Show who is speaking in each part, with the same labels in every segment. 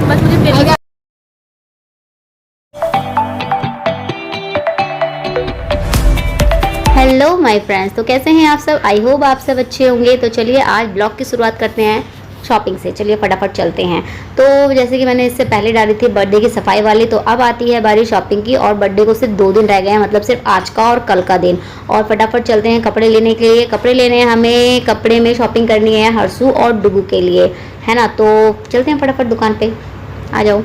Speaker 1: बस मुझे
Speaker 2: hello my friends, तो कैसे हैं आप सब। आई होप आप सब अच्छे होंगे। तो चलिए आज ब्लॉग की शुरुआत करते हैं शॉपिंग से। चलिए फटाफट चलते हैं। तो जैसे कि मैंने इससे पहले डाली थी बर्थडे की सफाई वाली, तो अब आती है बारी शॉपिंग की। और बर्थडे को सिर्फ 2 दिन रह गए हैं, मतलब सिर्फ आज का और कल का दिन। और फटाफट चलते हैं कपड़े लेने के लिए। कपड़े लेने हैं हमें, कपड़े में शॉपिंग करनी है हर्षू और डुगू के लिए, है ना। तो चलते हैं फटाफट दुकान पर, आ जाओ।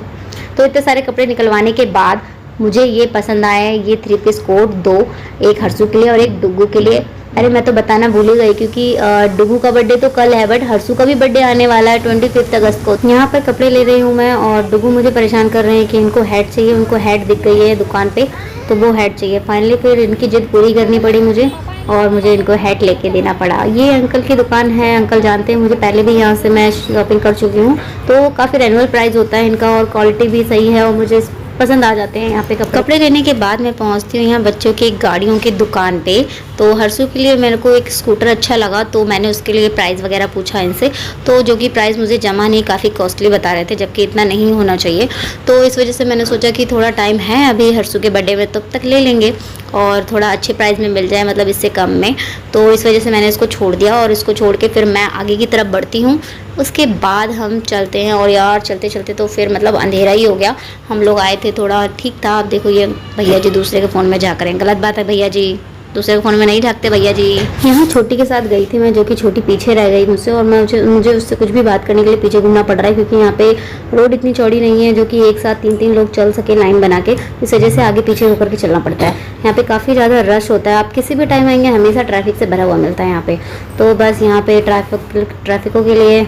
Speaker 2: तो इतने सारे कपड़े निकलवाने के बाद मुझे ये पसंद आया है, ये 3 पीस कोट, 2, एक हर्षू के लिए और एक डुगू के लिए। अरे मैं तो बताना भूल ही गई, क्योंकि डुगू का बर्थडे तो कल है, बट हर्षू का भी बर्थडे आने वाला है 25 अगस्त को। यहाँ पर कपड़े ले रही हूँ मैं, और डुगू मुझे परेशान कर रहे हैं कि इनको हैट चाहिए। उनको हैट दिख गई है दुकान पे, तो वो हैट चाहिए। फाइनली फिर इनकी जिद पूरी करनी पड़ी मुझे, और मुझे इनको हैट लेके देना पड़ा। ये अंकल की दुकान है, अंकल जानते हैं मुझे, पहले भी यहाँ से मैं शॉपिंग कर चुकी हूँ। तो काफ़ी रेनुअल प्राइस होता है इनका, और क्वालिटी भी सही है, और मुझे पसंद आ जाते हैं यहाँ पे कपड़े लेने के बाद मैं पहुँचती हूँ यहाँ बच्चों की गाड़ियों की दुकान पे। तो हर्षू के लिए मेरे को एक स्कूटर अच्छा लगा, तो मैंने उसके लिए प्राइस वगैरह पूछा इनसे, तो जो कि प्राइस मुझे जमा नहीं, काफ़ी कॉस्टली बता रहे थे, जबकि इतना नहीं होना चाहिए। तो इस वजह से मैंने सोचा कि थोड़ा टाइम है अभी हर्षू के बर्थडे में, तब तक ले लेंगे और थोड़ा अच्छे प्राइस में मिल जाए, मतलब इससे कम में। तो इस वजह से मैंने इसको छोड़ दिया, और इसको छोड़ के फिर मैं आगे की तरफ बढ़ती हूँ। उसके बाद हम चलते हैं, और यार चलते चलते तो फिर मतलब अंधेरा ही हो गया। हम लोग आए थे, थोड़ा ठीक था। आप देखो ये भैया जी दूसरे के फ़ोन में झाँक रहे हैं, गलत बात है भैया जी, दूसरे के फ़ोन में नहीं झाँकते भैया जी। यहाँ छोटी के साथ गई थी मैं, जो कि छोटी पीछे रह गई मुझसे, और मुझे उससे कुछ भी बात करने के लिए पीछे घूमना पड़ रहा है, क्योंकि यहाँ पे रोड इतनी चौड़ी नहीं है जो कि एक साथ 3-3 लोग चल सके लाइन बना के। इस वजह से आगे पीछे होकर के चलना पड़ता है। यहाँ पे काफ़ी ज़्यादा रश होता है, आप किसी भी टाइम आएंगे हमेशा ट्रैफिक से भरा हुआ मिलता है यहाँ पे। तो बस यहाँ पे ट्रैफिकों के लिए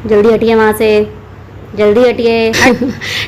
Speaker 2: जल्दी हटिए वहाँ से, जल्दी हटिए।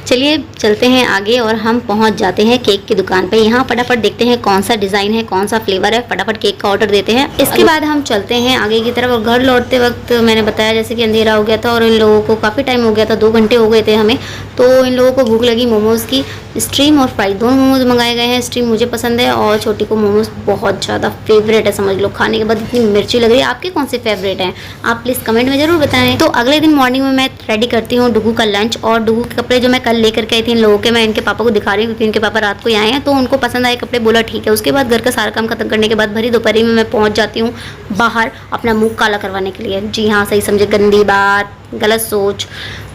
Speaker 2: चलिए चलते हैं आगे, और हम पहुंच जाते हैं केक की दुकान पे। यहाँ फटाफट देखते हैं कौन सा डिज़ाइन है, कौन सा फ्लेवर है, फटाफट केक का ऑर्डर देते हैं। इसके बाद हम चलते हैं आगे की तरफ। और घर लौटते वक्त मैंने बताया जैसे कि अंधेरा हो गया था, और इन लोगों को काफ़ी टाइम हो गया था, 2 घंटे हो गए थे हमें। तो इन लोगों को भूख लगी मोमोज़ की, स्टीम और फ्राई दोनों मोमोज मंगाए गए हैं। स्टीम मुझे पसंद है, और छोटी को मोमोज बहुत ज़्यादा फेवरेट है, समझ लो। खाने के बाद इतनी मिर्ची लग रही है। आपके कौन से फेवरेट हैं आप प्लीज़ कमेंट में ज़रूर बताएं। तो अगले दिन मॉर्निंग में मैं रेडी करती हूँ डुगू का लंच, और डुगू के कपड़े जो मैं कल लेकर के आई थी इन लोगों के, मैं इनके पापा को दिखा रही हूँ, क्योंकि इनके पापा रात को आए हैं, तो उनको पसंद आए कपड़े, बोला ठीक है। उसके बाद घर का सारा काम खत्म करने के बाद भरी दोपहरी में मैं पहुँच जाती हूँ बाहर अपना मुँह काला करवाने के लिए। जी हाँ, सही समझे, गंदी बात, गलत सोच।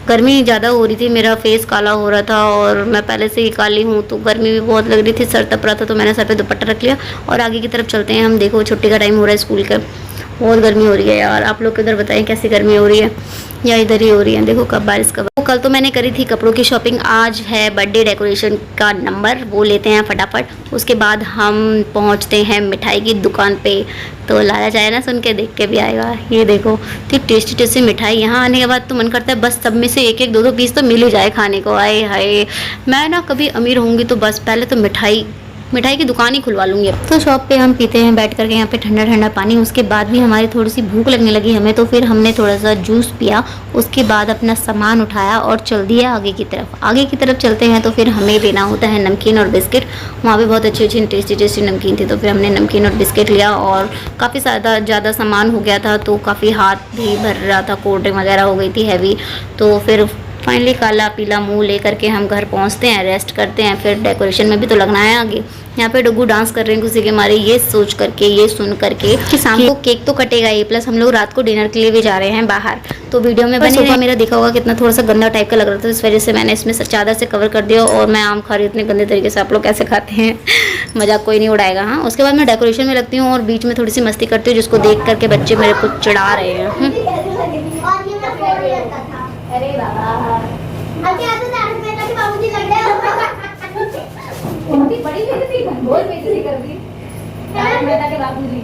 Speaker 2: गर्मी ज़्यादा हो रही थी, मेरा फेस काला हो रहा था, और मैं पहले से ही काली हूँ, तो गर्मी भी बहुत लग रही थी, सर तप रहा था, तो मैंने सर पे दुपट्टा रख लिया। और आगे की तरफ चलते हैं हम। देखो छुट्टी का टाइम हो रहा है स्कूल का, बहुत गर्मी हो रही है यार। आप लोग किधर बताएं कैसी गर्मी हो रही है, या इधर ही हो रही है। देखो कब बारिश कब। कल तो मैंने करी थी कपड़ों की शॉपिंग, आज है बर्थडे डेकोरेशन का नंबर, वो लेते हैं फटाफट। उसके बाद हम पहुंचते हैं मिठाई की दुकान पे। तो लालच आया ना, सुन के देख के भी आएगा। ये देखो इतनी टेस्टी टेस्टी मिठाई। यहाँ आने के बाद तो मन करता है बस सब में से 1-1, 2-2 पीस तो मिल ही जाए खाने को। आए हाय, मैं ना कभी अमीर होंगी तो बस पहले तो मिठाई की दुकान ही खुलवा लूँगी। अब तो शॉप पे हम पीते हैं बैठ करके यहाँ पे ठंडा ठंडा पानी। उसके बाद भी हमारी थोड़ी सी भूख लगने लगी हमें, तो फिर हमने थोड़ा सा जूस पिया। उसके बाद अपना सामान उठाया और चल दिया आगे की तरफ। आगे की तरफ चलते हैं तो फिर हमें लेना होता है नमकीन और बिस्किट। वहाँ पे बहुत अच्छी अच्छी टेस्टी टेस्टी नमकीन थी, तो फिर हमने नमकीन और बिस्किट लिया। और काफ़ी ज़्यादा सामान हो गया था, तो काफ़ी हाथ भी भर रहा था, कोल्ड ड्रिंक वगैरह हो गई थी हैवी। तो फिर फाइनली काला पीला मुंह लेकर के हम घर पहुंचते हैं, रेस्ट करते हैं। फिर डेकोरेशन में भी तो लगना है आगे। यहाँ पे डुगू डांस कर रहे हैं खुशी के मारे, ये सोच करके, ये सुन करके कि शाम को केक तो कटेगा ही, प्लस हम लोग रात को डिनर के लिए भी जा रहे हैं बाहर। तो वीडियो में बने रहे। मेरा देखा होगा कितना थोड़ा सा गंदा टाइप का लग रहा था, इस वजह से मैंने इसमें चादर से कवर कर दिया। और मैं आम खा रही हूँ इतने गंदे तरीके से, आप लोग कैसे खाते हैं मजाक कोई नहीं उड़ाएगा। हाँ, उसके बाद मैं डेकोरेशन में लगती हूँ और बीच में थोड़ी सी मस्ती करती हूँ, जिसको देख करके बच्चे मेरे को चिढ़ा रहे हैं।
Speaker 1: उनकी बड़ी बेइज्जती, बहुत बेइज्जती कर दी तारक मेहता के बाबूजी।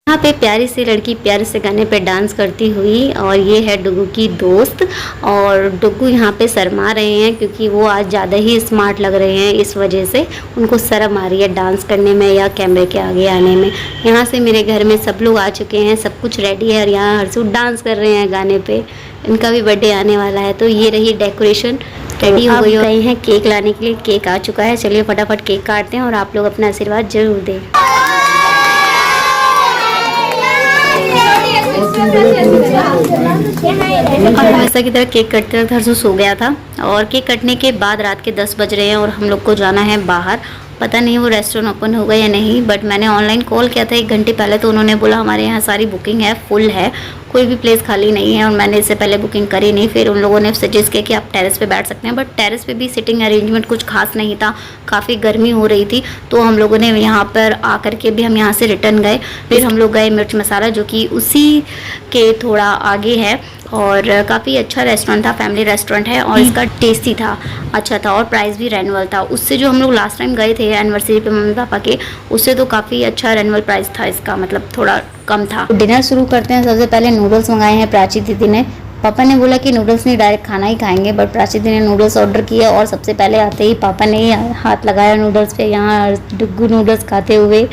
Speaker 2: यहाँ पे प्यारी सी लड़की प्यारे से गाने पे डांस करती हुई, और ये है डुगू की दोस्त। और डुगू यहाँ पे शर्मा रहे हैं, क्योंकि वो आज ज़्यादा ही स्मार्ट लग रहे हैं, इस वजह से उनको शर्म आ रही है डांस करने में या कैमरे के आगे आने में। यहाँ से मेरे घर में सब लोग आ चुके हैं, सब कुछ रेडी है, और यहाँ हर्षू डांस कर रहे हैं गाने पे। इनका भी बर्थडे आने वाला है। तो ये रही डेकोरेशन। रेडी हो गए हैं केक लाने के लिए। केक आ चुका है, चलिए फटाफट केक काटते हैं और आप लोग अपना आशीर्वाद जरूर दें। और हमेशा की तरह केक कटते वक्त हर्षू सो गया था और केक कटने के बाद रात के 10 बज रहे हैं और हम लोग को जाना है बाहर। पता नहीं वो रेस्टोरेंट ओपन होगा या नहीं, बट मैंने ऑनलाइन कॉल किया था 1 घंटे पहले, तो उन्होंने बोला हमारे यहाँ सारी बुकिंग है, फुल है, कोई भी प्लेस खाली नहीं है। और मैंने इससे पहले बुकिंग करी नहीं, फिर उन लोगों ने सजेस्ट किया कि आप टेरेस पे बैठ सकते हैं, बट टेरेस पे भी सिटिंग अरेंजमेंट कुछ खास नहीं था, काफ़ी गर्मी हो रही थी। तो हम लोगों ने यहाँ पर आकर के भी हम यहाँ से रिटर्न गए। फिर हम लोग गए मिर्च मसाला, जो कि उसी के थोड़ा आगे है और काफ़ी अच्छा रेस्टोरेंट था, फैमिली रेस्टोरेंट है और इसका टेस्टी था, अच्छा था और प्राइस भी रेनुअल था। उससे जो हम लोग लास्ट टाइम गए थे एनिवर्सरी पे मम्मी पापा के, उससे तो काफ़ी अच्छा रेनुअल प्राइस था इसका, मतलब थोड़ा कम था। डिनर शुरू करते हैं। सबसे पहले नूडल्स मंगाए हैं प्राची दीदी ने। पापा ने बोला कि नूडल्स नहीं, डायरेक्ट खाना ही खाएंगे, बट प्राची दीदी ने नूडल्स ऑर्डर किया और सबसे पहले आते ही पापा ने हाथ लगाया नूडल्स पे, यहाँ डुग्गू नूडल्स खाते हुए।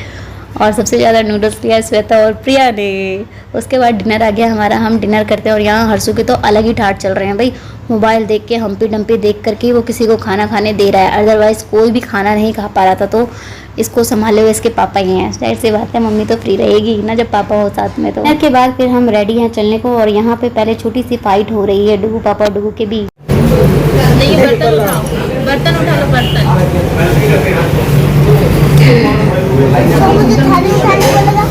Speaker 2: और सबसे ज़्यादा नूडल्स लिया श्वेता और प्रिया ने। उसके बाद डिनर आ गया हमारा, हम डिनर करते हैं और यहाँ हर्षू के तो अलग ही ठाट चल रहे हैं भाई। मोबाइल देख के, हम्पी डम्पी देख करके वो किसी को खाना खाने दे रहा है, अदरवाइज़ कोई भी खाना नहीं खा पा रहा था। तो इसको संभाले हुए इसके पापा ही हैं, जाहिर सी बात है मम्मी तो फ्री रहेगी ना जब पापा हो साथ में। तो डिनर के बाद फिर हम रेडी हैं चलने को और यहाँ पे पहले छोटी सी फाइट हो रही है डुगू पापा और डुगू के बीच।
Speaker 1: नहीं, बर्तन उठाओ, बर्तन उठा लो, बर्तन।
Speaker 3: मुझे थाली उठाने को लगा,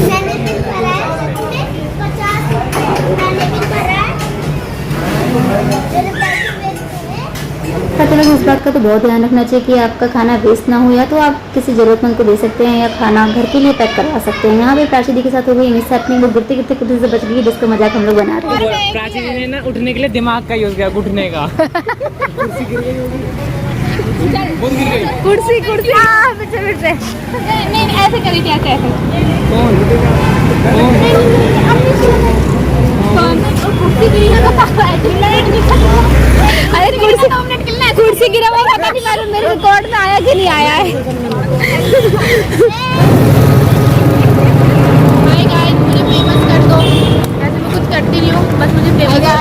Speaker 3: मैंने पिन करा है 50, मैंने पिन करा है मेरे पैसे वेस्ट
Speaker 2: पता लगा इस बात का तो बहुत ध्यान रखना चाहिए कि आपका खाना वेस्ट ना हो, या तो आप किसी ज़रूरतमंद को दे सकते हैं या खाना घर के लिए पैक करवा सकते हैं। यहाँ पे प्राची दी के साथ हो गई मिस हैपनिंग, वो गिरते गिरते कुर्सी से बच गई, जिसका मजाक हम लोग बना रहे हैं।
Speaker 4: प्राची जी ने ना उठने के लिए दिमाग का यूज किया, घुटने का।
Speaker 1: कुर्सी कुर्सी, हाँ पीछे नहीं ऐसे करें, क्या कैसे अरे कुर्सी गिरा हुआ, पता नहीं मेरे रिकॉर्ड में आया कि नहीं आया है। हाय गाइस, मुझे फेमस कर दो। ऐसे मैं कुछ करती नहीं हूँ, बस मुझे फेमस कर दो।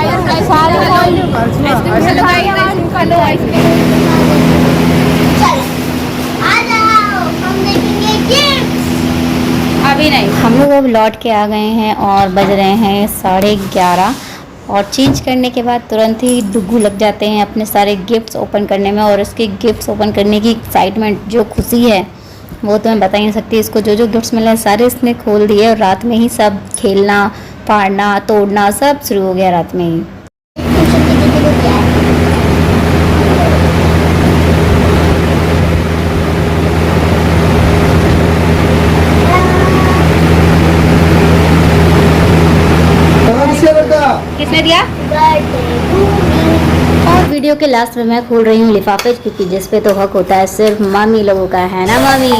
Speaker 1: अभी नहीं,
Speaker 2: हम लोग अब लौट के आ गए हैं और बज रहे हैं 11:30 और चेंज करने के बाद तुरंत ही डुग्गू लग जाते हैं अपने सारे गिफ्ट्स ओपन करने में। और उसके गिफ्ट्स ओपन करने की एक्साइटमेंट, जो खुशी है वो तो मैं बता ही नहीं सकती। इसको जो जो गिफ्ट्स मिले सारे इसने खोल दिए और रात में ही सब खेलना, फाड़ना, तोड़ना सब शुरू हो गया रात में ही।
Speaker 1: किसने दिया?
Speaker 2: और वीडियो के लास्ट में मैं खोल रही हूँ लिफाफे, क्योंकि जिस पे तो हक होता है सिर्फ मामी लोगों का, है ना मामी।